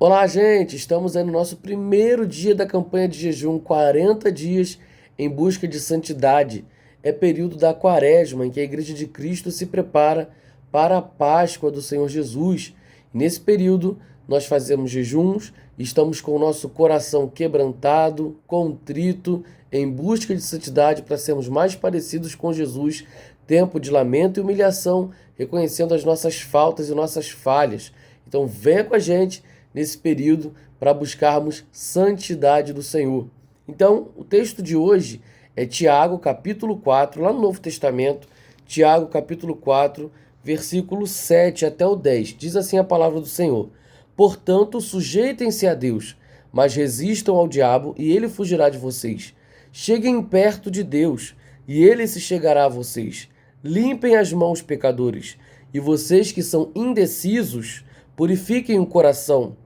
Olá, gente! Estamos aí no nosso primeiro dia da campanha de jejum, 40 dias em busca de santidade. É período da Quaresma, em que a Igreja de Cristo se prepara para a Páscoa do Senhor Jesus. Nesse período, nós fazemos jejuns, estamos com o nosso coração quebrantado, contrito, em busca de santidade para sermos mais parecidos com Jesus. Tempo de lamento e humilhação, reconhecendo as nossas faltas e nossas falhas. Então, venha com a gente nesse período para buscarmos santidade do Senhor. Então, o texto de hoje é Tiago, capítulo 4, lá no Novo Testamento, Tiago, capítulo 4, versículo 7 até o 10. Diz assim a palavra do Senhor: Portanto, sujeitem-se a Deus, mas resistam ao diabo e ele fugirá de vocês. Cheguem perto de Deus e ele se chegará a vocês. Limpem as mãos, pecadores, e vocês que são indecisos, purifiquem o coração.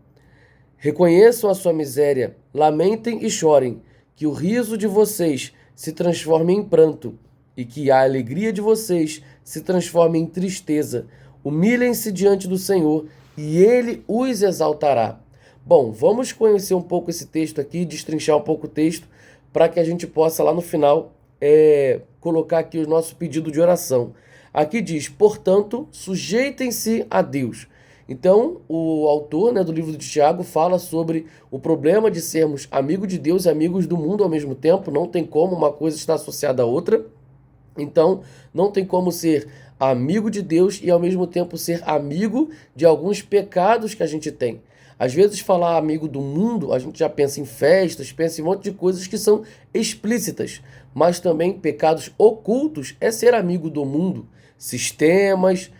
Reconheçam a sua miséria, lamentem e chorem, que o riso de vocês se transforme em pranto e que a alegria de vocês se transforme em tristeza. Humilhem-se diante do Senhor e ele os exaltará. Bom, vamos conhecer um pouco esse texto aqui, destrinchar um pouco o texto, para que a gente possa lá no final colocar aqui o nosso pedido de oração. Aqui diz, portanto, sujeitem-se a Deus. Então, o autor, do livro de Tiago fala sobre o problema de sermos amigos de Deus e amigos do mundo ao mesmo tempo. Não tem como uma coisa estar associada à outra. Então, não tem como ser amigo de Deus e ao mesmo tempo ser amigo de alguns pecados que a gente tem. Às vezes, falar amigo do mundo, a gente já pensa em festas, pensa em um monte de coisas que são explícitas, mas também pecados ocultos é ser amigo do mundo, sistemas,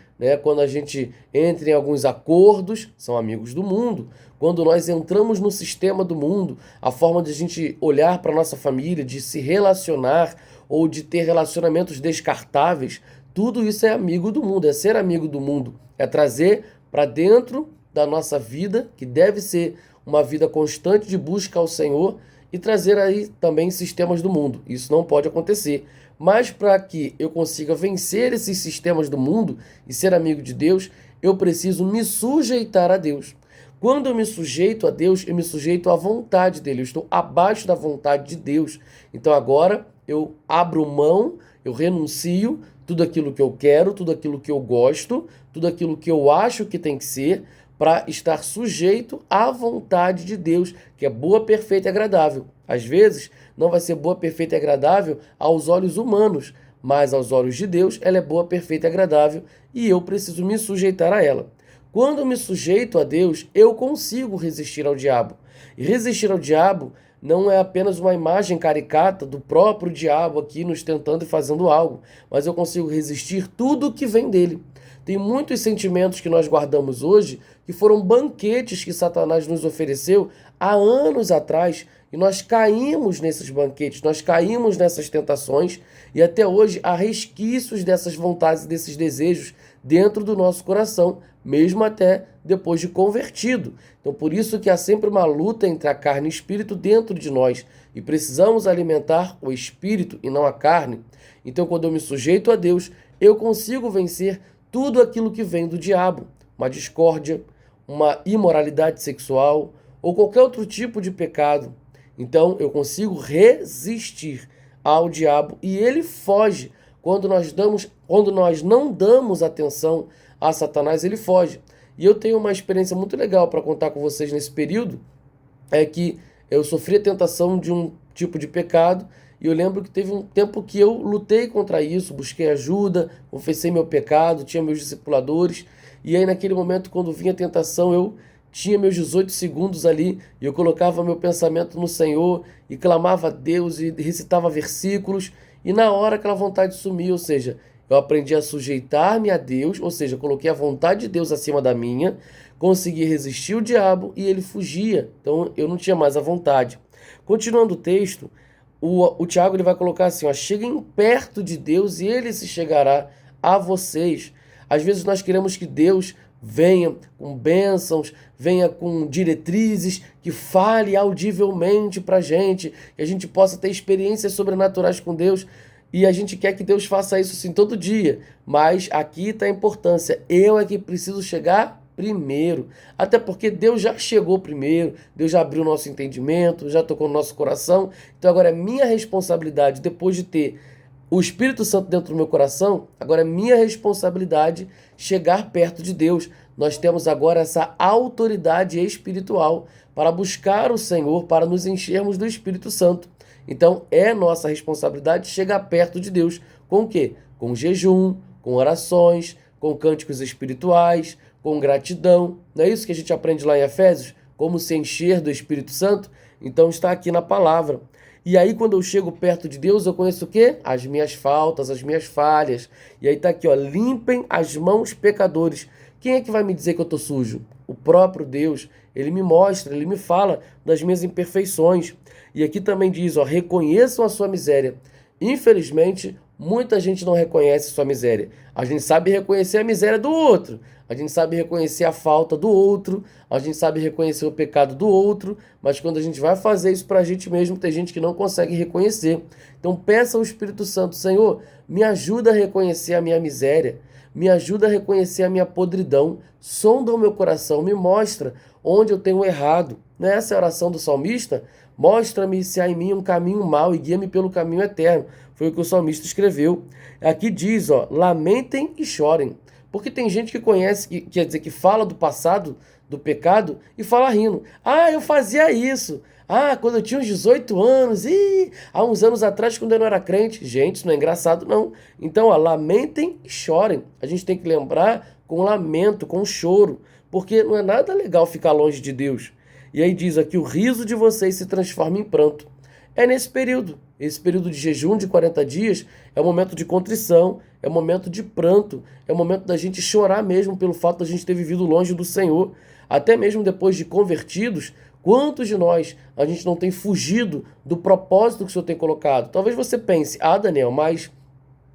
quando a gente entra em alguns acordos, são amigos do mundo. Quando nós entramos no sistema do mundo, a forma de a gente olhar para a nossa família, de se relacionar ou de ter relacionamentos descartáveis, tudo isso é amigo do mundo, é ser amigo do mundo, é trazer para dentro da nossa vida, que deve ser uma vida constante de busca ao Senhor, e trazer aí também sistemas do mundo. Isso não pode acontecer. Mas para que eu consiga vencer esses sistemas do mundo e ser amigo de Deus, eu preciso me sujeitar a Deus. Quando eu me sujeito a Deus, eu me sujeito à vontade dele. Eu estou abaixo da vontade de Deus. Então agora eu abro mão, eu renuncio tudo aquilo que eu quero, tudo aquilo que eu gosto, tudo aquilo que eu acho que tem que ser, para estar sujeito à vontade de Deus, que é boa, perfeita e agradável. Às vezes, não vai ser boa, perfeita e agradável aos olhos humanos, mas aos olhos de Deus, ela é boa, perfeita e agradável, e eu preciso me sujeitar a ela. Quando eu me sujeito a Deus, eu consigo resistir ao diabo. E resistir ao diabo não é apenas uma imagem caricata do próprio diabo aqui nos tentando e fazendo algo, mas eu consigo resistir tudo que vem dele. Tem muitos sentimentos que nós guardamos hoje que foram banquetes que Satanás nos ofereceu há anos atrás e nós caímos nesses banquetes, nós caímos nessas tentações e até hoje há resquícios dessas vontades e desses desejos dentro do nosso coração, mesmo até depois de convertido. Então por isso que há sempre uma luta entre a carne e o espírito dentro de nós e precisamos alimentar o espírito e não a carne. Então quando eu me sujeito a Deus, eu consigo vencer tudo aquilo que vem do diabo, uma discórdia, uma imoralidade sexual ou qualquer outro tipo de pecado. Então eu consigo resistir ao diabo e ele foge. Quando nós não damos atenção a Satanás, ele foge. E eu tenho uma experiência muito legal para contar com vocês nesse período, é que eu sofri a tentação de um tipo de pecado. E eu lembro que teve um tempo que eu lutei contra isso, busquei ajuda, confessei meu pecado, tinha meus discipuladores. E aí naquele momento, quando vinha a tentação, eu tinha meus 18 segundos ali e eu colocava meu pensamento no Senhor e clamava a Deus e recitava versículos. E na hora aquela vontade sumia, ou seja, eu aprendi a sujeitar-me a Deus, ou seja, coloquei a vontade de Deus acima da minha, consegui resistir o diabo e ele fugia. Então eu não tinha mais a vontade. Continuando o texto, o Tiago ele vai colocar assim, cheguem perto de Deus e ele se chegará a vocês. Às vezes nós queremos que Deus venha com bênçãos, venha com diretrizes, que fale audivelmente para a gente, que a gente possa ter experiências sobrenaturais com Deus. E a gente quer que Deus faça isso sim todo dia. Mas aqui está a importância. Eu é que preciso chegar primeiro. Até porque Deus já chegou primeiro, Deus já abriu o nosso entendimento, já tocou no nosso coração. Então agora é minha responsabilidade, depois de ter o Espírito Santo dentro do meu coração, agora é minha responsabilidade chegar perto de Deus. Nós temos agora essa autoridade espiritual para buscar o Senhor, para nos enchermos do Espírito Santo. Então é nossa responsabilidade chegar perto de Deus. Com o quê? Com jejum, com orações, com cânticos espirituais, com gratidão. Não é isso que a gente aprende lá em Efésios? Como se encher do Espírito Santo? Então está aqui na palavra. E aí, quando eu chego perto de Deus, eu conheço o quê? As minhas faltas, as minhas falhas. E aí tá aqui, ó, limpem as mãos, pecadores. Quem é que vai me dizer que eu tô sujo? O próprio Deus. Ele me mostra, ele me fala das minhas imperfeições. E aqui também diz, ó, reconheçam a sua miséria. Infelizmente, muita gente não reconhece sua miséria. A gente sabe reconhecer a miséria do outro. A gente sabe reconhecer a falta do outro. A gente sabe reconhecer o pecado do outro. Mas quando a gente vai fazer isso pra gente mesmo, tem gente que não consegue reconhecer. Então peça ao Espírito Santo, Senhor, me ajuda a reconhecer a minha miséria. Me ajuda a reconhecer a minha podridão. Sonda o meu coração, me mostra onde eu tenho errado. Não é essa a oração do salmista? Mostra-me se há em mim um caminho mau e guia-me pelo caminho eterno. Foi o que o salmista escreveu. Aqui diz, ó, lamentem e chorem. Porque tem gente que conhece, quer dizer, que fala do passado, do pecado, e fala rindo. Ah, eu fazia isso. Ah, quando eu tinha uns 18 anos, há uns anos atrás, quando eu não era crente. Gente, isso não é engraçado, não. Então, ó, lamentem e chorem. A gente tem que lembrar com lamento, com choro, porque não é nada legal ficar longe de Deus. E aí diz aqui, o riso de vocês se transforma em pranto. É nesse período. Esse período de jejum de 40 dias é um momento de contrição, é um momento de pranto, é um momento da gente chorar mesmo pelo fato de a gente ter vivido longe do Senhor. Até mesmo depois de convertidos, quantos de nós a gente não tem fugido do propósito que o Senhor tem colocado? Talvez você pense, Daniel, mas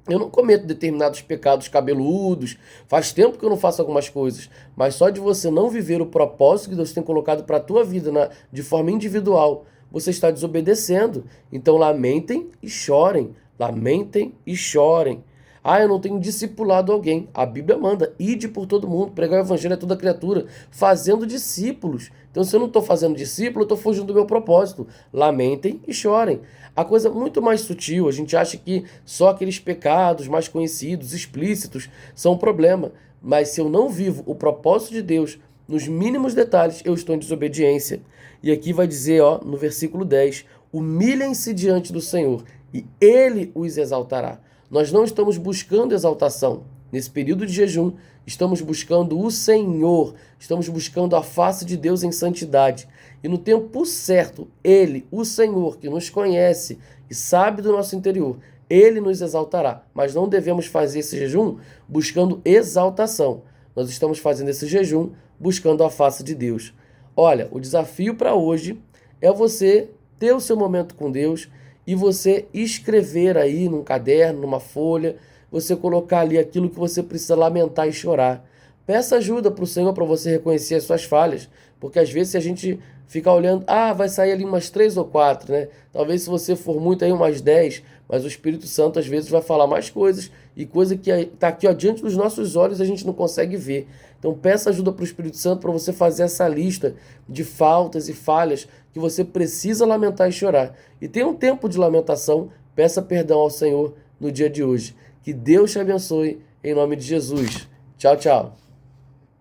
eu não cometo determinados pecados cabeludos, faz tempo que eu não faço algumas coisas, mas só de você não viver o propósito que Deus tem colocado para a tua vida de forma individual, você está desobedecendo. Então lamentem e chorem, lamentem e chorem. Ah, eu não tenho discipulado alguém. A Bíblia manda, ide por todo mundo, pregar o evangelho a toda criatura, fazendo discípulos. Então, se eu não estou fazendo discípulo, eu estou fugindo do meu propósito. Lamentem e chorem. A coisa é muito mais sutil. A gente acha que só aqueles pecados mais conhecidos, explícitos, são um problema. Mas se eu não vivo o propósito de Deus nos mínimos detalhes, eu estou em desobediência. E aqui vai dizer, ó, no versículo 10, humilhem-se diante do Senhor e Ele os exaltará. Nós não estamos buscando exaltação. Nesse período de jejum, estamos buscando o Senhor, estamos buscando a face de Deus em santidade. E no tempo certo, Ele, o Senhor, que nos conhece e sabe do nosso interior, Ele nos exaltará. Mas não devemos fazer esse jejum buscando exaltação. Nós estamos fazendo esse jejum buscando a face de Deus. Olha, o desafio para hoje é você ter o seu momento com Deus e você escrever aí num caderno, numa folha, você colocar ali aquilo que você precisa lamentar e chorar. Peça ajuda para o Senhor para você reconhecer as suas falhas, porque às vezes se a gente ficar olhando, vai sair ali umas 3 ou 4, né? Talvez se você for muito aí umas 10, mas o Espírito Santo às vezes vai falar mais coisas e coisa que está aqui ó, diante dos nossos olhos a gente não consegue ver. Então peça ajuda para o Espírito Santo para você fazer essa lista de faltas e falhas que você precisa lamentar e chorar. E tenha um tempo de lamentação, peça perdão ao Senhor no dia de hoje. Que Deus te abençoe em nome de Jesus. Tchau, tchau.